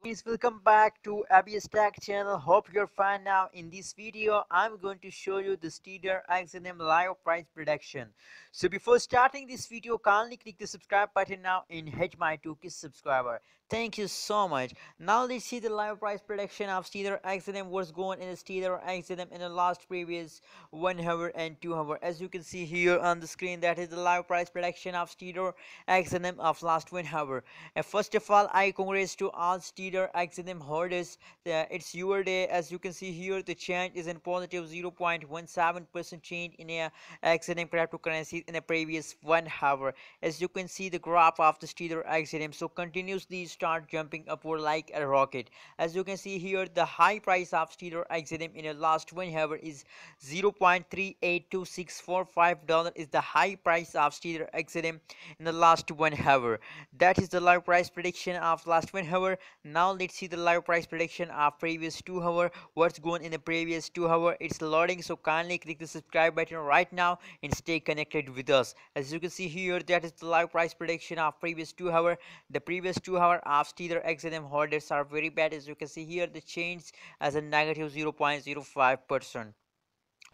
Please welcome back to Abby's Tech channel. Hope you're fine now. In this video, I'm going to show you the Steeder XLM live price prediction. So before starting this video, kindly click the subscribe button now and hit my 2K subscriber. Thank you so much. Now let's see the live price prediction of Steeder XLM. What's going in the Steeder XLM in the last previous 1 hour and 2 hour. As you can see here on the screen, that is the live price prediction of Steeder XLM of last 1 hour. First of all, I congrats to all Steeder XLM holders. It's your day. As you can see here, the change is in positive 0.17% change in a XLM cryptocurrency in the previous 1 hour. As you can see the graph of the Steeder XLM, so continuously start jumping upward like a rocket. As you can see here, the high price of Steeder XLM in the last 1 hour is $0.382645 is the high price of Steeder XLM in the last 1 hour. That is the live price prediction of last 1 hour. Now let's see the live price prediction of previous 2 hour. What's going in the previous 2 hour? It's loading, so kindly click the subscribe button right now and stay connected with us. As you can see here, that is the live price prediction of previous 2 hour. The previous 2 hour of Steeder XLM holders are very bad. As you can see here, the change as a negative 0.05%.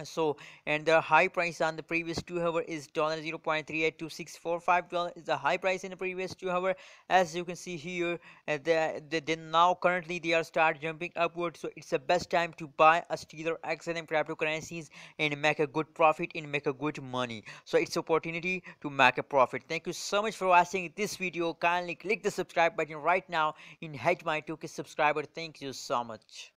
So, and the high price on the previous 2 hour is $0.382645 is the high price in the previous 2 hour. As you can see here, they now currently they are start jumping upward, so it's the best time to buy a Steeder XLM cryptocurrencies and make a good profit and make a good money. So it's opportunity to make a profit. Thank you so much for watching this video. Kindly click the subscribe button right now and hit my 2K subscriber. Thank you so much.